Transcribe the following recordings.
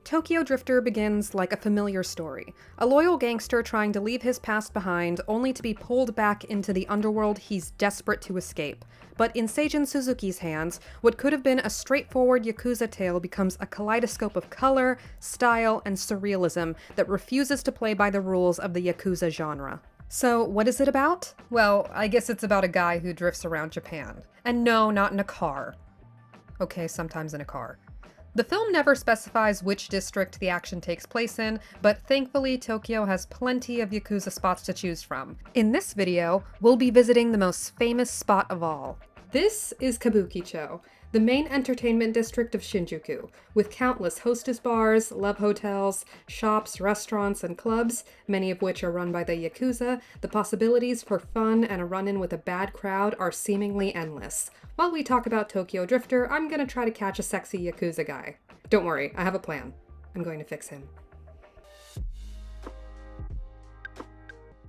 Tokyo Drifter begins like a familiar story. A loyal gangster trying to leave his past behind, only to be pulled back into the underworld he's desperate to escape. But in Seijun Suzuki's hands, what could have been a straightforward yakuza tale becomes a kaleidoscope of color, style, and surrealism that refuses to play by the rules of the yakuza genre. So, what is it about? Well, I guess it's about a guy who drifts around Japan. And no, not in a car. Okay, sometimes in a car. The film never specifies which district the action takes place in, but thankfully Tokyo has plenty of yakuza spots to choose from. In this video, we'll be visiting the most famous spot of all. This is Kabukicho, the main entertainment district of Shinjuku, with countless hostess bars, love hotels, shops, restaurants, and clubs, many of which are run by the yakuza. The possibilities for fun and a run-in with a bad crowd are seemingly endless. While we talk about Tokyo Drifter, I'm gonna try to catch a sexy yakuza guy. Don't worry, I have a plan. I'm going to fix him.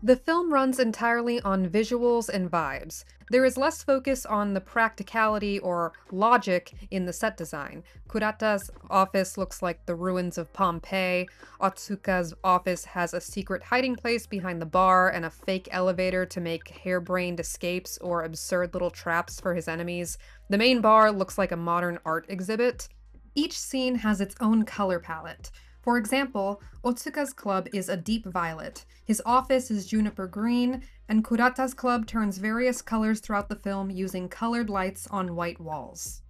The film runs entirely on visuals and vibes. There is less focus on the practicality or logic in the set design. Kurata's office looks like the ruins of Pompeii. Otsuka's office has a secret hiding place behind the bar and a fake elevator to make harebrained escapes or absurd little traps for his enemies. The main bar looks like a modern art exhibit. Each scene has its own color palette. For example, Otsuka's club is a deep violet, his office is juniper green, and Kurata's club turns various colors throughout the film using colored lights on white walls.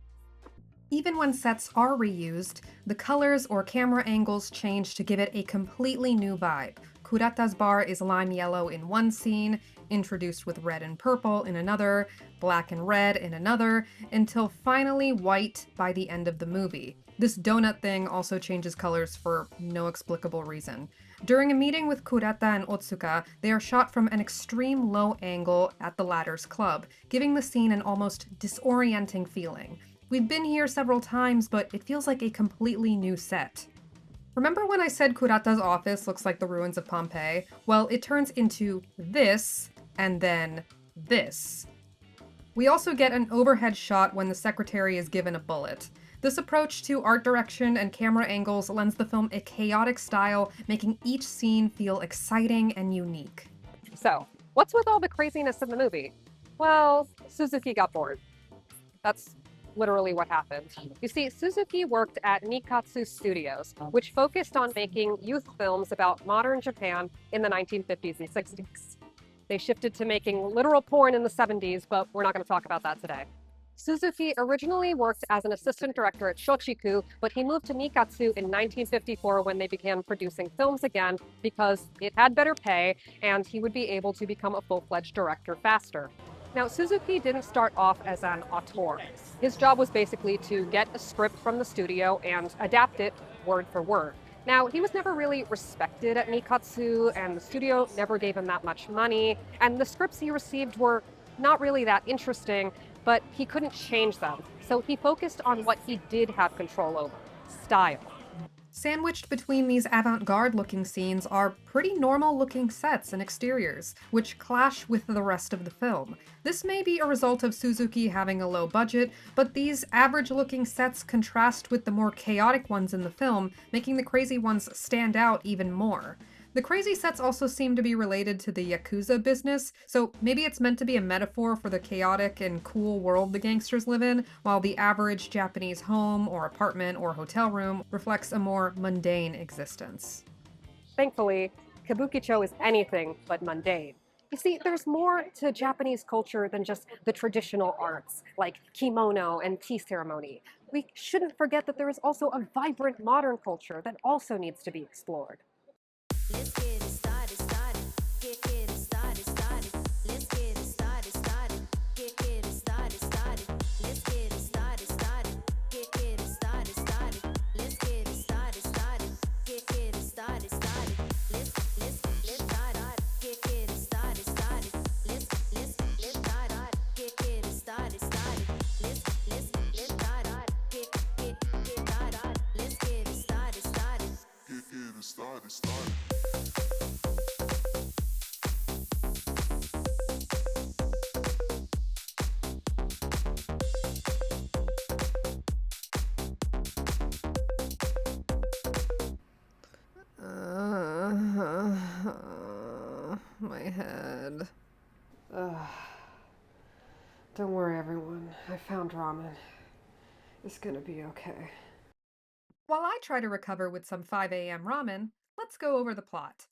Even when sets are reused, the colors or camera angles change to give it a completely new vibe. Kurata's bar is lime yellow in one scene, introduced with red and purple in another, black and red in another, until finally white by the end of the movie. This donut thing also changes colors for no explicable reason. During a meeting with Kurata and Otsuka, they are shot from an extreme low angle at the latter's club, giving the scene an almost disorienting feeling. We've been here several times, but it feels like a completely new set. Remember when I said Kurata's office looks like the ruins of Pompeii? Well, it turns into this, and then this. We also get an overhead shot when the secretary is given a bullet. This approach to art direction and camera angles lends the film a chaotic style, making each scene feel exciting and unique. So, what's with all the craziness in the movie? Well, Suzuki got bored. That's literally what happened. You see, Suzuki worked at Nikatsu Studios, which focused on making youth films about modern Japan in the 1950s and 60s. They shifted to making literal porn in the 70s, but we're not going to talk about that today. Suzuki originally worked as an assistant director at Shochiku, but he moved to Nikatsu in 1954 when they began producing films again because it had better pay and he would be able to become a full-fledged director faster. Now, Suzuki didn't start off as an auteur. His job was basically to get a script from the studio and adapt it word for word. Now, he was never really respected at Nikatsu, and the studio never gave him that much money, and the scripts he received were not really that interesting, but he couldn't change them. So he focused on what he did have control over: style. Sandwiched between these avant-garde looking scenes are pretty normal looking sets and exteriors, which clash with the rest of the film. This may be a result of Suzuki having a low budget, but these average looking sets contrast with the more chaotic ones in the film, making the crazy ones stand out even more. The crazy sets also seem to be related to the yakuza business, so maybe it's meant to be a metaphor for the chaotic and cool world the gangsters live in, while the average Japanese home or apartment or hotel room reflects a more mundane existence. Thankfully, Kabukicho is anything but mundane. You see, there's more to Japanese culture than just the traditional arts, like kimono and tea ceremony. We shouldn't forget that there is also a vibrant modern culture that also needs to be explored. Let's get it started, started. Get it started, started. Let's get it started, started. Get it started, started. Let's get it started, started. Get it started, started. Let's get it started, started. Get it started, started. Let's start. Get it started, started. Let's start. Get it started, started. Let's start. Get started. Let's get it started, started. Get it started, started. My head. Ugh. Don't worry, everyone. I found ramen. It's gonna be okay. While I try to recover with some 5 a.m. ramen, let's go over the plot.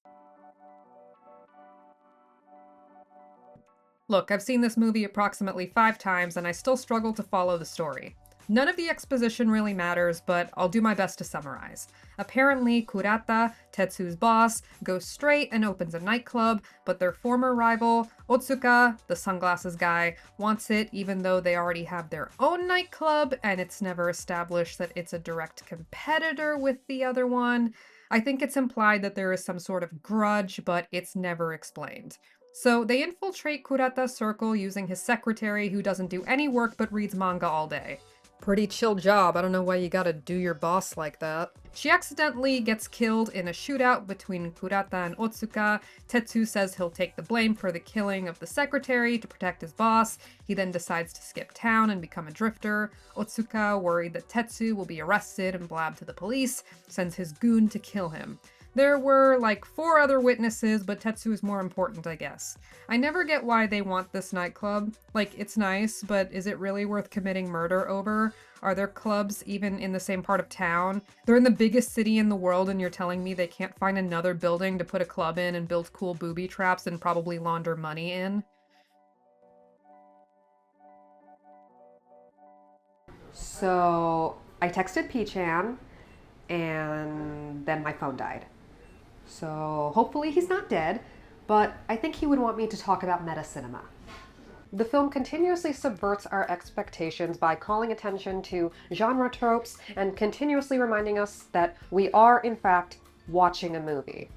Look, I've seen this movie approximately 5 times and I still struggle to follow the story. None of the exposition really matters, but I'll do my best to summarize. Apparently, Kurata, Tetsu's boss, goes straight and opens a nightclub, but their former rival, Otsuka, the sunglasses guy, wants it even though they already have their own nightclub, and it's never established that it's a direct competitor with the other one. I think it's implied that there is some sort of grudge, but it's never explained. So they infiltrate Kurata's circle using his secretary who doesn't do any work but reads manga all day. Pretty chill job, I don't know why you gotta do your boss like that. She accidentally gets killed in a shootout between Kurata and Otsuka. Tetsu says he'll take the blame for the killing of the secretary to protect his boss. He then decides to skip town and become a drifter. Otsuka, worried that Tetsu will be arrested and blabbed to the police, sends his goon to kill him. There were like 4 other witnesses, but Tetsu is more important, I guess. I never get why they want this nightclub. Like, it's nice, but is it really worth committing murder over? Are there clubs even in the same part of town? They're in the biggest city in the world and you're telling me they can't find another building to put a club in and build cool booby traps and probably launder money in? So, I texted P-chan, and then my phone died. So, hopefully he's not dead, but I think he would want me to talk about meta cinema. The film continuously subverts our expectations by calling attention to genre tropes and continuously reminding us that we are, in fact, watching a movie.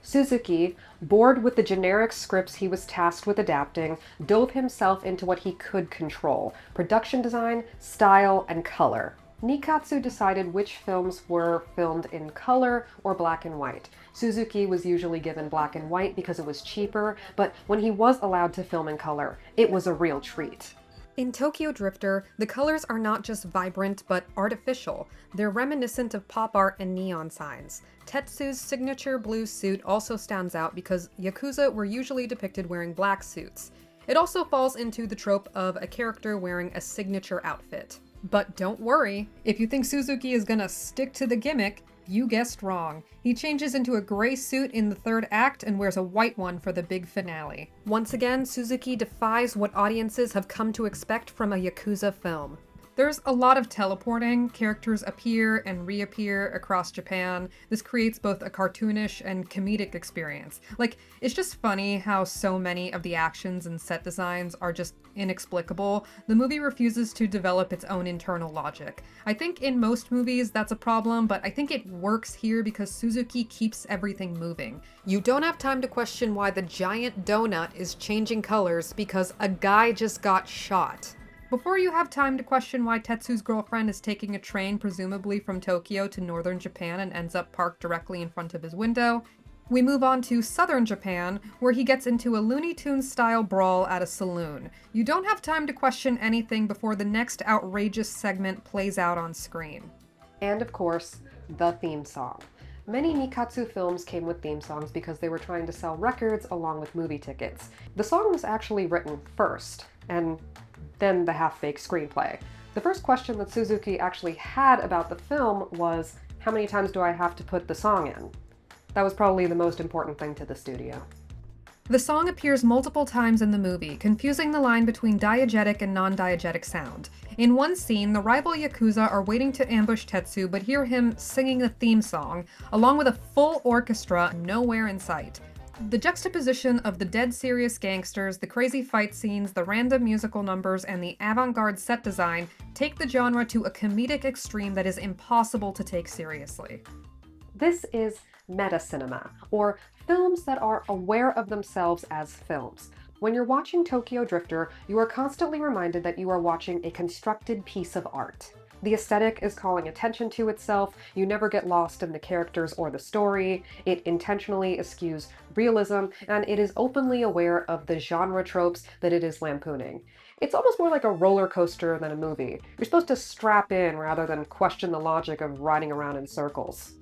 Suzuki, bored with the generic scripts he was tasked with adapting, dove himself into what he could control: production design, style, and color. Nikatsu decided which films were filmed in color or black and white. Suzuki was usually given black and white because it was cheaper, but when he was allowed to film in color, it was a real treat. In Tokyo Drifter, the colors are not just vibrant, but artificial. They're reminiscent of pop art and neon signs. Tetsu's signature blue suit also stands out because yakuza were usually depicted wearing black suits. It also falls into the trope of a character wearing a signature outfit. But don't worry, if you think Suzuki is gonna stick to the gimmick, you guessed wrong. He changes into a gray suit in the 3rd act and wears a white one for the big finale. Once again, Suzuki defies what audiences have come to expect from a yakuza film. There's a lot of teleporting. Characters appear and reappear across Japan. This creates both a cartoonish and comedic experience. Like, it's just funny how so many of the actions and set designs are just inexplicable. The movie refuses to develop its own internal logic. I think in most movies that's a problem, but I think it works here because Suzuki keeps everything moving. You don't have time to question why the giant donut is changing colors because a guy just got shot. Before you have time to question why Tetsu's girlfriend is taking a train presumably from Tokyo to northern Japan and ends up parked directly in front of his window, we move on to southern Japan, where he gets into a Looney Tunes-style brawl at a saloon. You don't have time to question anything before the next outrageous segment plays out on screen. And of course, the theme song. Many Nikatsu films came with theme songs because they were trying to sell records along with movie tickets. The song was actually written first, and then the half-baked screenplay. The first question that Suzuki actually had about the film was, how many times do I have to put the song in? That was probably the most important thing to the studio. The song appears multiple times in the movie, confusing the line between diegetic and non-diegetic sound. In one scene, the rival yakuza are waiting to ambush Tetsu but hear him singing the theme song, along with a full orchestra nowhere in sight. The juxtaposition of the dead serious gangsters, the crazy fight scenes, the random musical numbers, and the avant-garde set design take the genre to a comedic extreme that is impossible to take seriously. This is meta cinema, or films that are aware of themselves as films. When you're watching Tokyo Drifter, you are constantly reminded that you are watching a constructed piece of art. The aesthetic is calling attention to itself, you never get lost in the characters or the story, it intentionally eschews realism, and it is openly aware of the genre tropes that it is lampooning. It's almost more like a roller coaster than a movie. You're supposed to strap in rather than question the logic of riding around in circles.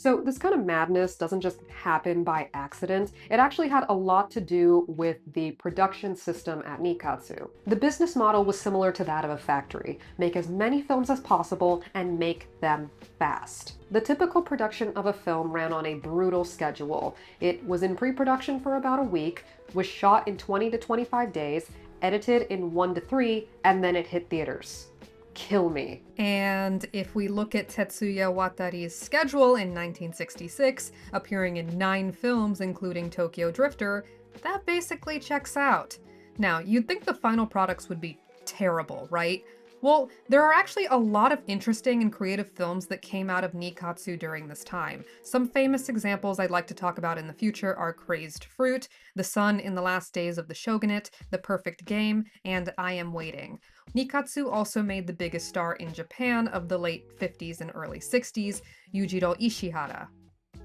So this kind of madness doesn't just happen by accident. It actually had a lot to do with the production system at Nikatsu. The business model was similar to that of a factory. Make as many films as possible and make them fast. The typical production of a film ran on a brutal schedule. It was in pre-production for about a week, was shot in 20 to 25 days, edited in 1 to 3, and then it hit theaters. Kill me. And if we look at Tetsuya Watari's schedule in 1966, appearing in 9 films including Tokyo Drifter, that basically checks out. Now, you'd think the final products would be terrible, right? Well, there are actually a lot of interesting and creative films that came out of Nikatsu during this time. Some famous examples I'd like to talk about in the future are Crazed Fruit, The Sun in the Last Days of the Shogunate, The Perfect Game, and I Am Waiting. Nikatsu also made the biggest star in Japan of the late 50s and early 60s, Yujiro Ishihara.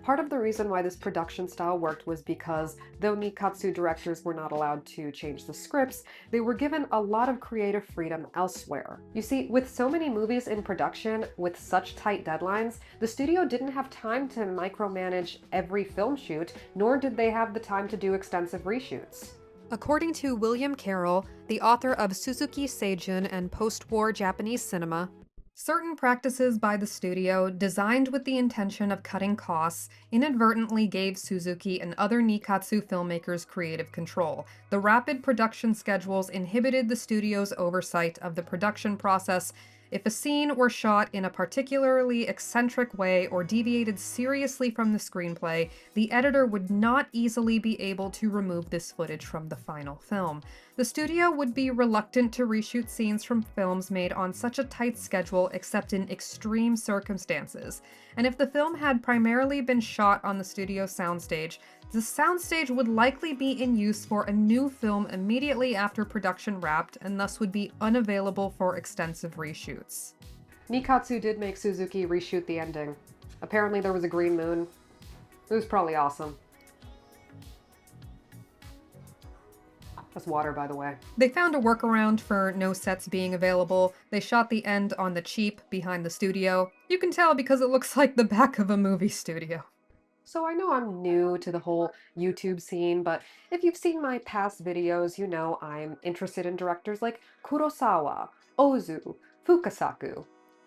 Part of the reason why this production style worked was because though Nikatsu directors were not allowed to change the scripts, they were given a lot of creative freedom elsewhere. You see, with so many movies in production with such tight deadlines, the studio didn't have time to micromanage every film shoot, nor did they have the time to do extensive reshoots. According to William Carroll, the author of Suzuki Seijun and Post-War Japanese Cinema, certain practices by the studio, designed with the intention of cutting costs, inadvertently gave Suzuki and other Nikatsu filmmakers creative control. The rapid production schedules inhibited the studio's oversight of the production process. If a scene were shot in a particularly eccentric way or deviated seriously from the screenplay, the editor would not easily be able to remove this footage from the final film. The studio would be reluctant to reshoot scenes from films made on such a tight schedule except in extreme circumstances. And if the film had primarily been shot on the studio soundstage, the soundstage would likely be in use for a new film immediately after production wrapped and thus would be unavailable for extensive reshoots. Nikatsu did make Suzuki reshoot the ending. Apparently there was a green moon. It was probably awesome. That's water, by the way. They found a workaround for no sets being available. They shot the end on the cheap behind the studio. You can tell because it looks like the back of a movie studio. So I know I'm new to the whole YouTube scene, but if you've seen my past videos, you know I'm interested in directors like Kurosawa, Ozu, Fukasaku.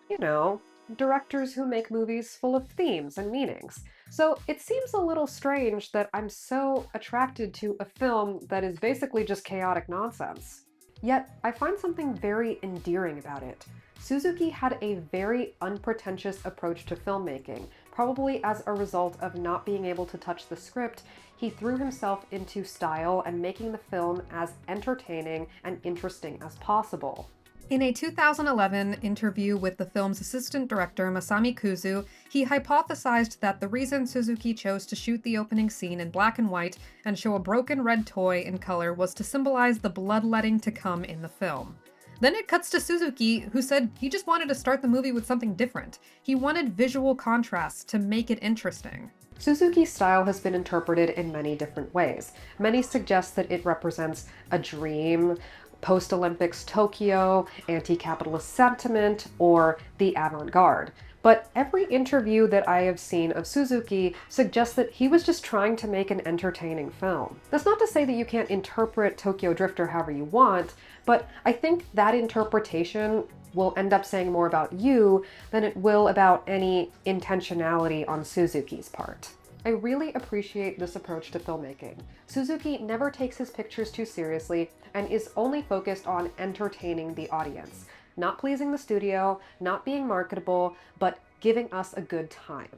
You know, directors who make movies full of themes and meanings. So it seems a little strange that I'm so attracted to a film that is basically just chaotic nonsense. Yet I find something very endearing about it. Suzuki had a very unpretentious approach to filmmaking. Probably as a result of not being able to touch the script, he threw himself into style and making the film as entertaining and interesting as possible. In a 2011 interview with the film's assistant director Masami Kuzu, he hypothesized that the reason Suzuki chose to shoot the opening scene in black and white and show a broken red toy in color was to symbolize the bloodletting to come in the film. Then it cuts to Suzuki, who said he just wanted to start the movie with something different. He wanted visual contrasts to make it interesting. Suzuki's style has been interpreted in many different ways. Many suggest that it represents a dream, post-Olympics Tokyo, anti-capitalist sentiment, or the avant-garde. But every interview that I have seen of Suzuki suggests that he was just trying to make an entertaining film. That's not to say that you can't interpret Tokyo Drifter however you want, but I think that interpretation will end up saying more about you than it will about any intentionality on Suzuki's part. I really appreciate this approach to filmmaking. Suzuki never takes his pictures too seriously and is only focused on entertaining the audience. Not pleasing the studio, not being marketable, but giving us a good time.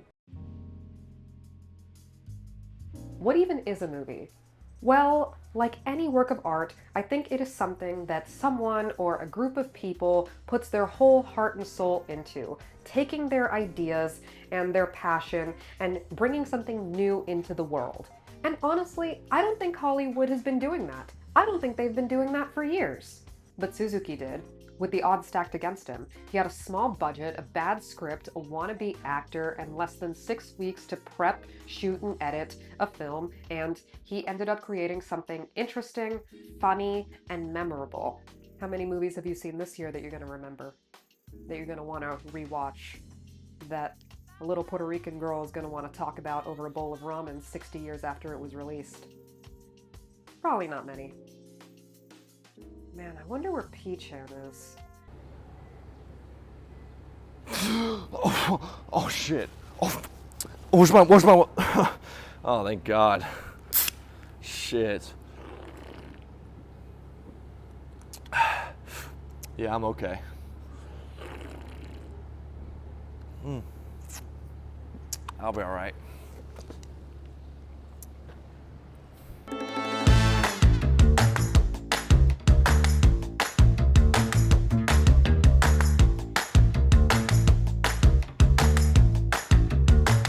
What even is a movie? Well, like any work of art, I think it is something that someone or a group of people puts their whole heart and soul into, taking their ideas and their passion and bringing something new into the world. And honestly, I don't think Hollywood has been doing that. I don't think they've been doing that for years. But Suzuki did. With the odds stacked against him. He had a small budget, a bad script, a wannabe actor, and less than 6 weeks to prep, shoot, and edit a film, and he ended up creating something interesting, funny, and memorable. How many movies have you seen this year that you're going to remember? That you're going to want to rewatch? That a little Puerto Rican girl is going to want to talk about over a bowl of ramen 60 years after it was released? Probably not many. Man, I wonder where Peachhead is. Oh shit. Oh, where's my oh, thank God. Shit. Yeah, I'm okay. I'll be all right.